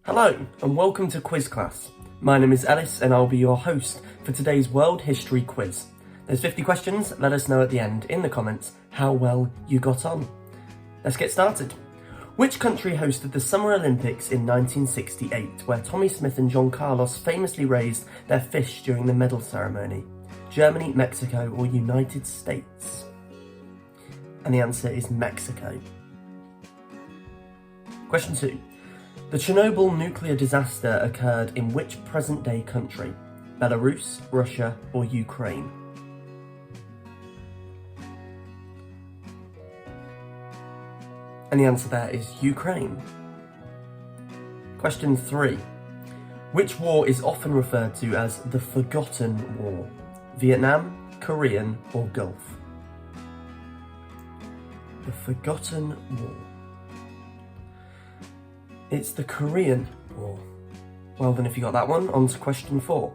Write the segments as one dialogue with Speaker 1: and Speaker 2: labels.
Speaker 1: Hello and welcome to Quiz Class. My name is Ellis and I'll be your host for today's World History Quiz. There's 50 questions, let us know at the end in the comments how well you got on. Let's get started. Which country hosted the Summer Olympics in 1968, where Tommy Smith and John Carlos famously raised their fish during the medal ceremony? Germany, Mexico or United States? And the answer is Mexico. Question 2. The Chernobyl nuclear disaster occurred in which present-day country? Belarus, Russia or Ukraine? And the answer there is Ukraine. Question 3. Which war is often referred to as the Forgotten War? Vietnam, Korean or Gulf? The Forgotten War. It's the Korean War. Well then, if you got that one, on to question 4.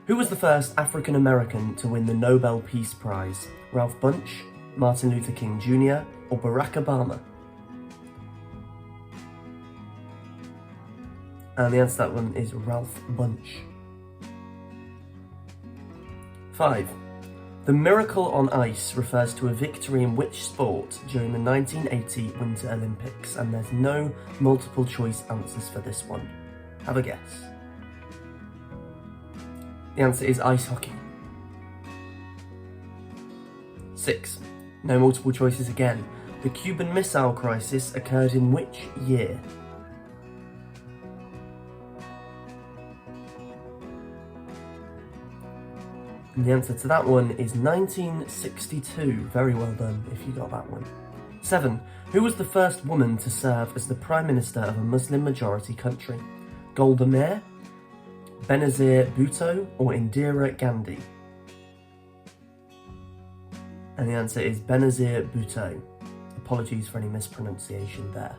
Speaker 1: Who was the first African American to win the Nobel Peace Prize? Ralph Bunche, Martin Luther King Jr. or Barack Obama? And the answer to that one is Ralph Bunche. 5. The miracle on ice refers to a victory in which sport during the 1980 Winter Olympics? And there's no multiple choice answers for this one. Have a guess. The answer is ice hockey. 6. No multiple choices again. The Cuban Missile Crisis occurred in which year? And the answer to that one is 1962. Very well done if you got that one. 7. Who was the first woman to serve as the Prime Minister of a Muslim-majority country? Golda Meir, Benazir Bhutto or Indira Gandhi? And the answer is Benazir Bhutto. Apologies for any mispronunciation there.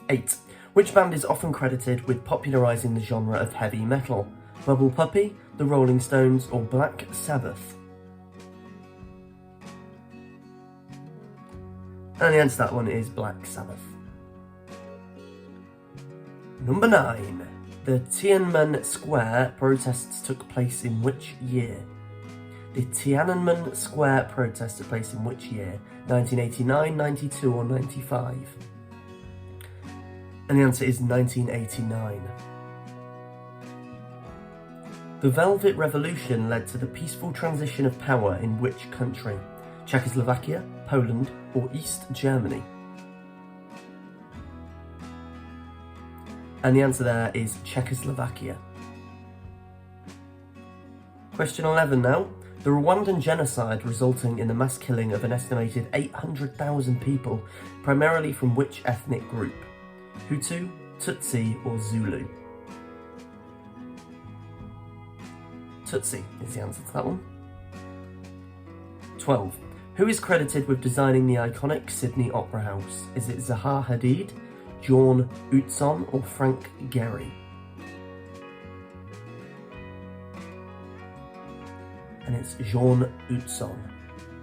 Speaker 1: 8. Which band is often credited with popularising the genre of heavy metal? Bubble Puppy, The Rolling Stones or Black Sabbath? And the answer to that one is Black Sabbath. Number 9. The Tiananmen Square protests took place in which year? The Tiananmen Square protests took place in which year? 1989, 92 or 95? And the answer is 1989. The Velvet Revolution led to the peaceful transition of power in which country? Czechoslovakia, Poland or East Germany? And the answer there is Czechoslovakia. Question 11 now. The Rwandan genocide resulting in the mass killing of an estimated 800,000 people, primarily from which ethnic group? Hutu, Tutsi or Zulu? Tutsi is the answer to that one. 12. Who is credited with designing the iconic Sydney Opera House? Is it Zaha Hadid, John Utzon or Frank Gehry? And it's John Utzon.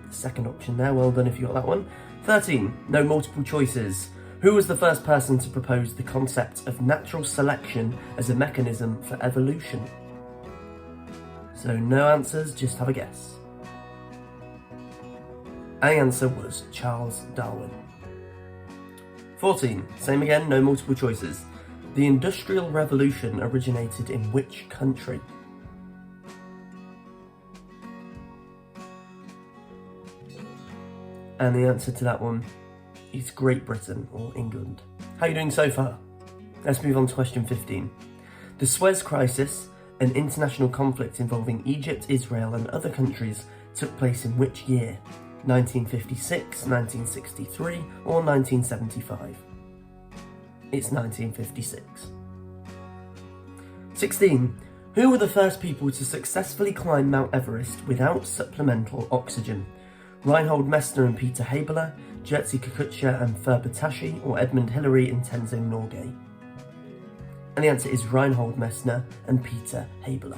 Speaker 1: Second option there, well done if you got that one. 13. No multiple choices. Who was the first person to propose the concept of natural selection as a mechanism for evolution? So no answers, just have a guess. And the answer was Charles Darwin. 14. Same again, no multiple choices. The Industrial Revolution originated in which country? And the answer to that one is Great Britain or England. How are you doing so far? Let's move on to question 15. The Suez Crisis, an international conflict involving Egypt, Israel and other countries, took place in which year? 1956, 1963 or 1975? It's 1956. 16. Who were the first people to successfully climb Mount Everest without supplemental oxygen? Reinhold Messner and Peter Habeler, Jerzy Kukuczka and Ferber Tashi or Edmund Hillary and Tenzing Norgay? And the answer is Reinhold Messner and Peter Habeler.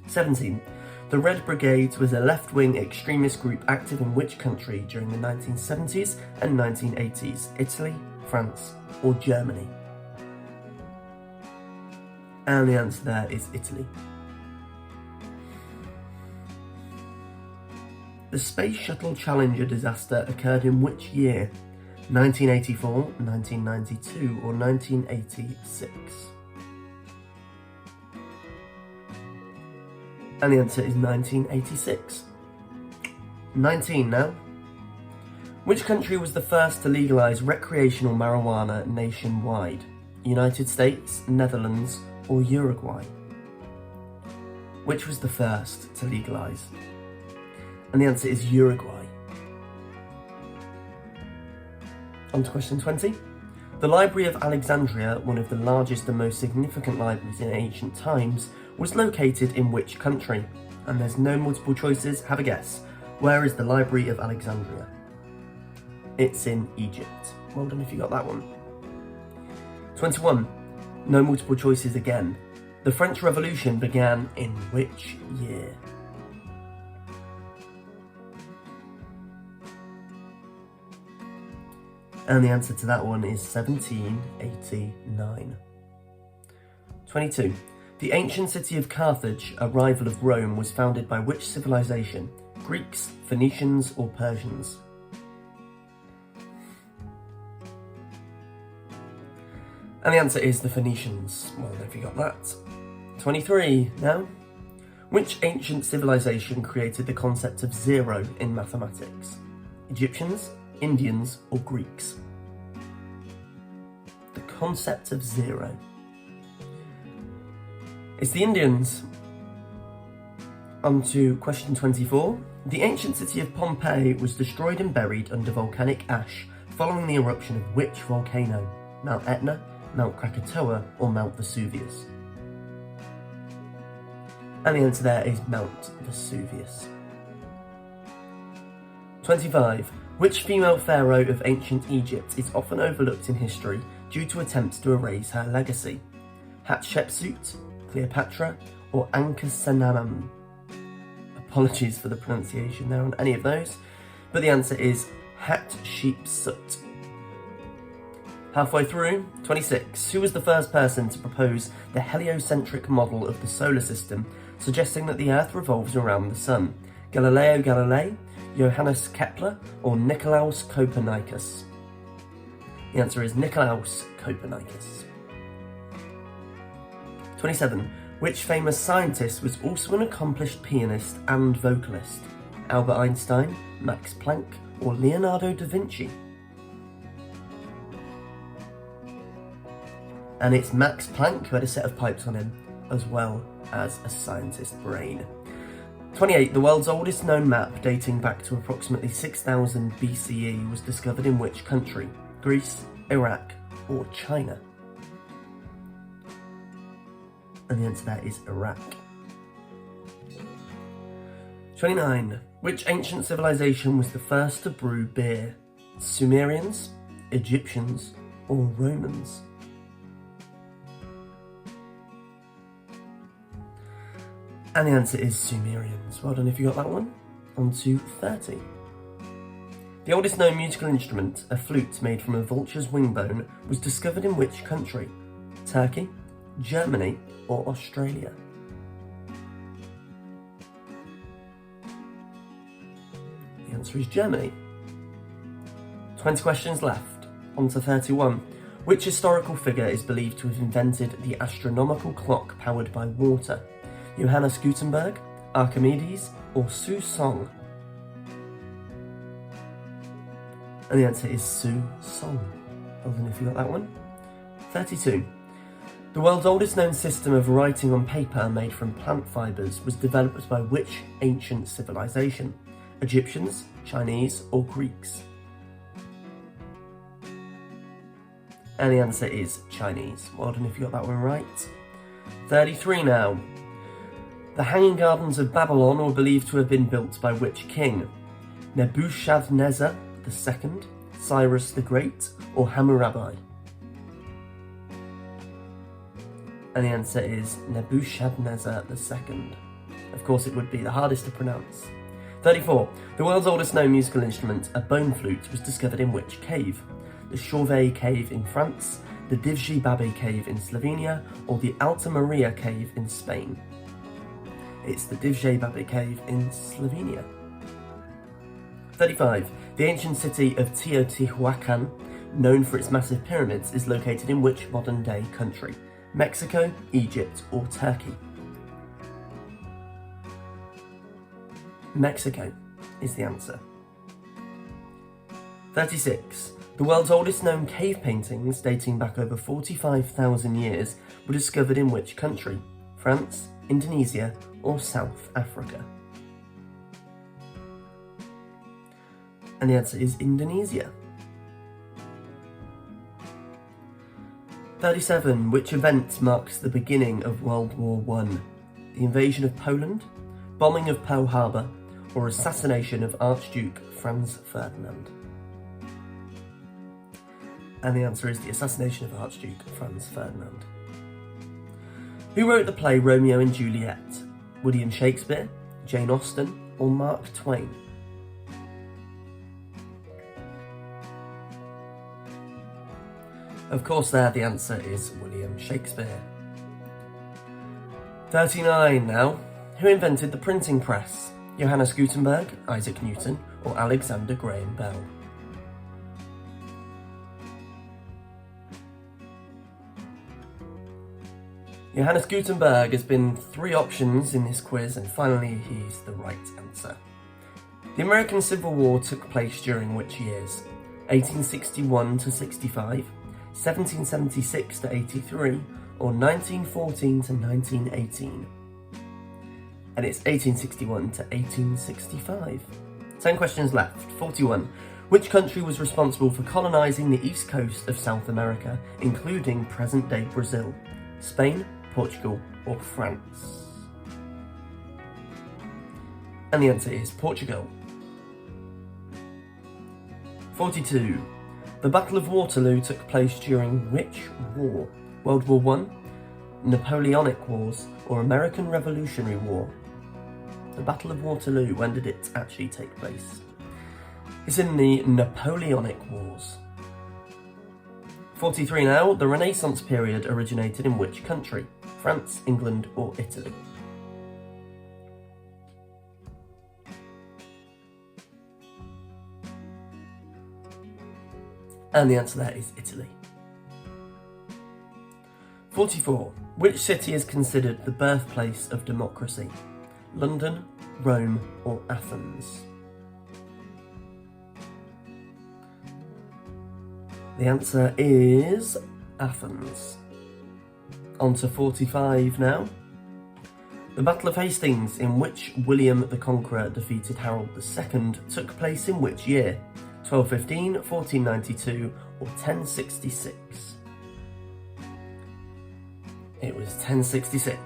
Speaker 1: 17. The Red Brigade was a left-wing extremist group active in which country during the 1970s and 1980s? Italy, France or Germany? And the answer there is Italy. The Space Shuttle Challenger disaster occurred in which year? 1984, 1992 or 1986? And the answer is 1986. 19 now. Which country was the first to legalise recreational marijuana nationwide? United States, Netherlands or Uruguay? Which was the first to legalise? And the answer is Uruguay. On to question 20. The Library of Alexandria, one of the largest and most significant libraries in ancient times, was located in which country? And there's no multiple choices, have a guess. Where is the Library of Alexandria? It's in Egypt. Well done if you got that one. 21. No multiple choices again. The French Revolution began in which year? And the answer to that one is 1789. 22. The ancient city of Carthage, a rival of Rome, was founded by which civilization? Greeks, Phoenicians or Persians? And the answer is the Phoenicians. Well, have you got that? 23 now. Which ancient civilization created the concept of zero in mathematics? Egyptians, Indians or Greeks? The concept of zero. It's the Indians. On to question 24. The ancient city of Pompeii was destroyed and buried under volcanic ash following the eruption of which volcano? Mount Etna, Mount Krakatoa or Mount Vesuvius? And the answer there is Mount Vesuvius. 25. Which female pharaoh of ancient Egypt is often overlooked in history due to attempts to erase her legacy? Hatshepsut, Cleopatra or Ankhesenamun? Apologies for the pronunciation there on any of those, but the answer is Hatshepsut. Halfway through, 26. Who was the first person to propose the heliocentric model of the solar system, suggesting that the Earth revolves around the Sun? Galileo Galilei, Johannes Kepler or Nicolaus Copernicus? The answer is Nicolaus Copernicus. 27. Which famous scientist was also an accomplished pianist and vocalist? Albert Einstein, Max Planck or Leonardo da Vinci? And it's Max Planck, who had a set of pipes on him, as well as a scientist brain. 28. The world's oldest known map, dating back to approximately 6000 BCE, was discovered in which country? Greece, Iraq or China? And the answer there is Iraq. 29. Which ancient civilization was the first to brew beer? Sumerians, Egyptians or Romans? And the answer is Sumerians. Well done if you got that one. On to 30. The oldest known musical instrument, a flute made from a vulture's wing bone, was discovered in which country? Turkey, Germany or Australia? The answer is Germany. 20 questions left. On to 31. Which historical figure is believed to have invented the astronomical clock powered by water? Johannes Gutenberg, Archimedes or Su Song? And the answer is Su Song. Well done if you got that one. 32. The world's oldest known system of writing on paper made from plant fibres was developed by which ancient civilization? Egyptians, Chinese or Greeks? And the answer is Chinese. Well done if you got that one right. 33 now. The Hanging Gardens of Babylon were believed to have been built by which king? Nebuchadnezzar II, Cyrus the Great or Hammurabi? And the answer is Nebuchadnezzar II. Of course it would be the hardest to pronounce. 34. The world's oldest known musical instrument, a bone flute, was discovered in which cave? The Chauvet Cave in France, the Divji Cave in Slovenia or the Alta Maria Cave in Spain? It's the Divji Cave in Slovenia. 35. The ancient city of Teotihuacan, known for its massive pyramids, is located in which modern-day country? Mexico, Egypt, or Turkey? Mexico is the answer. 36. The world's oldest known cave paintings, dating back over 45,000 years, were discovered in which country? France, Indonesia, or South Africa? And the answer is Indonesia. 37. Which event marks the beginning of World War I? The invasion of Poland, bombing of Pearl Harbor, or assassination of Archduke Franz Ferdinand? And the answer is the assassination of Archduke Franz Ferdinand. Who wrote the play Romeo and Juliet? William Shakespeare, Jane Austen, or Mark Twain? Of course there, the answer is William Shakespeare. 39 now. Who invented the printing press? Johannes Gutenberg, Isaac Newton, or Alexander Graham Bell? Johannes Gutenberg has been 3 options in this quiz, and finally he's the right answer. The American Civil War took place during which years? 1861 to 65, 1776 to 83, or 1914 to 1918? And it's 1861 to 1865. 10 questions left. 41. Which country was responsible for colonising the east coast of South America, including present-day Brazil? Spain, Portugal, or France? And the answer is Portugal. 42. The Battle of Waterloo took place during which war? World War I, Napoleonic Wars, or American Revolutionary War? The Battle of Waterloo, when did it actually take place? It's in the Napoleonic Wars. 43 now. The Renaissance period originated in which country? France, England, or Italy? And the answer there is Italy. 44. Which city is considered the birthplace of democracy? London, Rome, or Athens? The answer is Athens. On to 45 now. The Battle of Hastings, in which William the Conqueror defeated Harold II, took place in which year? 1215, 1492, or 1066? It was 1066.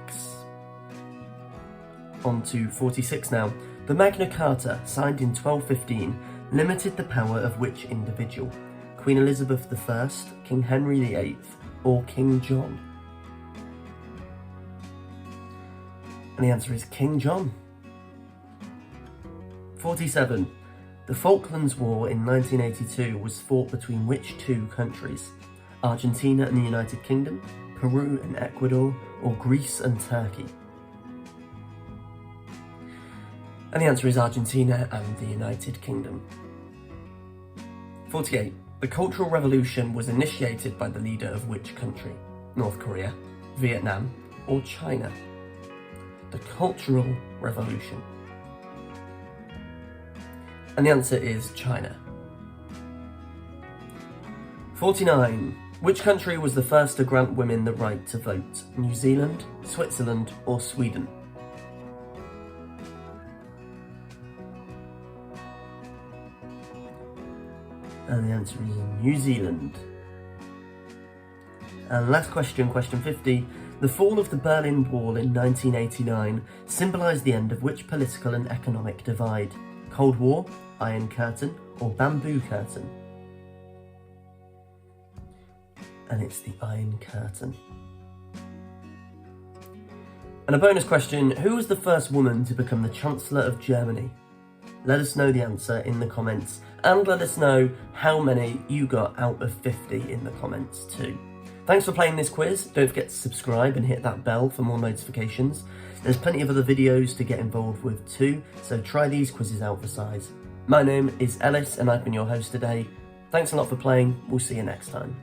Speaker 1: On to 46 now. The Magna Carta, signed in 1215, limited the power of which individual? Queen Elizabeth I, King Henry VIII, or King John? And the answer is King John. 47. The Falklands War in 1982 was fought between which 2 countries? Argentina and the United Kingdom, Peru and Ecuador, or Greece and Turkey? And the answer is Argentina and the United Kingdom. 48. The Cultural Revolution was initiated by the leader of which country? North Korea, Vietnam, or China? The Cultural Revolution. And the answer is China. 49. Which country was the first to grant women the right to vote? New Zealand, Switzerland, or Sweden? And the answer is New Zealand. And last question, question 50. The fall of the Berlin Wall in 1989 symbolised the end of which political and economic divide? Cold War, Iron Curtain, or Bamboo Curtain? And it's the Iron Curtain. And a bonus question, who was the first woman to become the Chancellor of Germany? Let us know the answer in the comments, and let us know how many you got out of 50 in the comments too. Thanks for playing this quiz. Don't forget to subscribe and hit that bell for more notifications. There's plenty of other videos to get involved with too, so try these quizzes out for size. My name is Ellis and I've been your host today. Thanks a lot for playing. We'll see you next time.